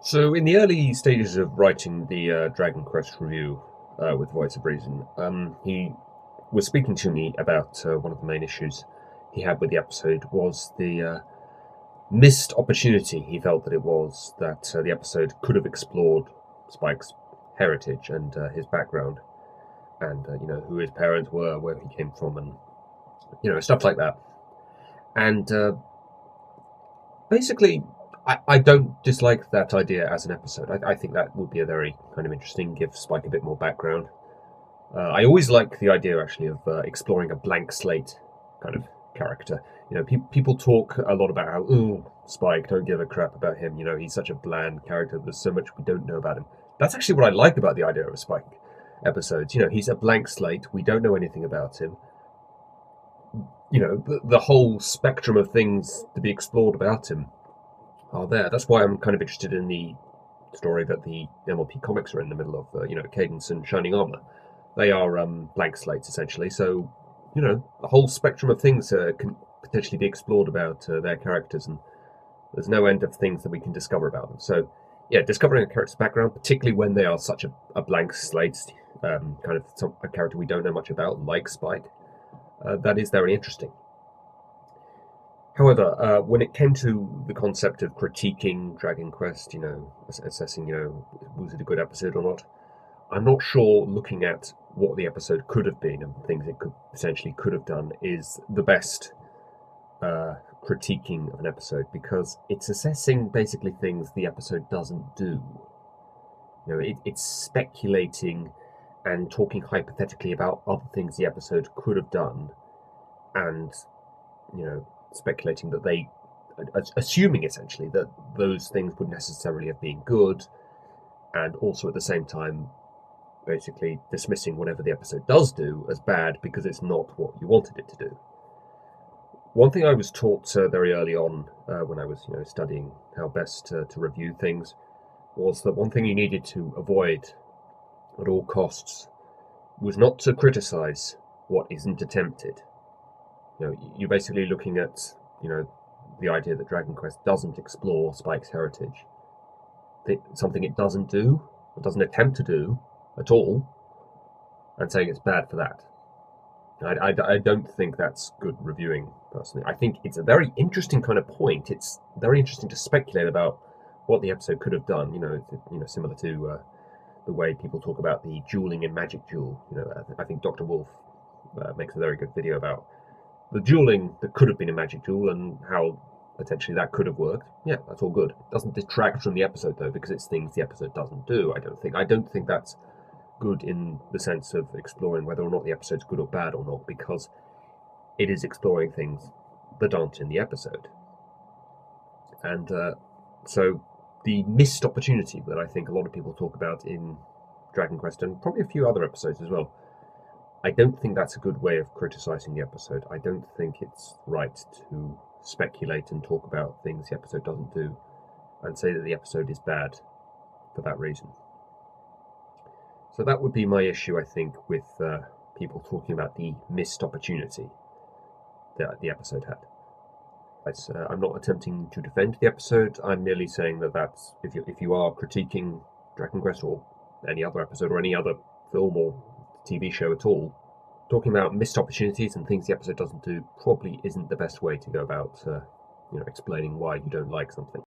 So, in the early stages of writing the Dragon Quest review with Voice of Reason, he was speaking to me about one of the main issues he had with the episode was the missed opportunity he felt that it was that the episode could have explored Spike's heritage and his background, and who his parents were, where he came from, and stuff like that. And basically, I don't dislike that idea as an episode. I think that would be a very kind of interesting, give Spike a bit more background. I always like the idea, actually, of exploring a blank slate kind of character. People talk a lot about how, oh, Spike, don't give a crap about him. He's such a bland character. There's so much we don't know about him. That's actually what I like about the idea of Spike episodes. He's a blank slate. We don't know anything about him. The whole spectrum of things to be explored about him are there. That's why I'm kind of interested in the story that the MLP comics are in the middle of. Cadence and Shining Armor. They are blank slates, essentially. So, the whole spectrum of things can potentially be explored about their characters, and there's no end of things that we can discover about them. So, yeah, discovering a character's background, particularly when they are such a blank slate, kind of a character we don't know much about, like Spike, that is very interesting. However, when it came to the concept of critiquing Dragon Quest, assessing, was it a good episode or not, I'm not sure looking at what the episode could have been and things it could have done is the best critiquing of an episode, because it's assessing basically things the episode doesn't do. It's speculating and talking hypothetically about other things the episode could have done, and speculating that they, assuming essentially that those things would necessarily have been good, and also at the same time basically dismissing whatever the episode does do as bad because it's not what you wanted it to do. One thing I was taught very early on when I was studying how best to review things was that one thing you needed to avoid at all costs was not to criticize what isn't attempted. You're basically looking at the idea that Dragon Quest doesn't explore Spike's heritage, something it doesn't do, or doesn't attempt to do at all, and saying it's bad for that. I don't think that's good reviewing, personally. I think it's a very interesting kind of point. It's very interesting to speculate about what the episode could have done. Similar to the way people talk about the dueling in Magic Duel. I think Dr. Wolf makes a very good video about the dueling that could have been a Magic Duel and how potentially that could have worked. Yeah, that's all good. Doesn't detract from the episode though, because it's things the episode doesn't do. I don't think that's good in the sense of exploring whether or not the episode's good or bad or not, because it is exploring things that aren't in the episode. And so the missed opportunity that I think a lot of people talk about in Dragon Quest, and probably a few other episodes as well, I don't think that's a good way of criticizing the episode. I don't think it's right to speculate and talk about things the episode doesn't do and say that the episode is bad for that reason. So that would be my issue, I think, with people talking about the missed opportunity that the episode had. I'm not attempting to defend the episode. I'm merely saying that that's if you are critiquing Dragon Quest or any other episode or any other film or TV show at all, talking about missed opportunities and things the episode doesn't do probably isn't the best way to go about explaining why you don't like something.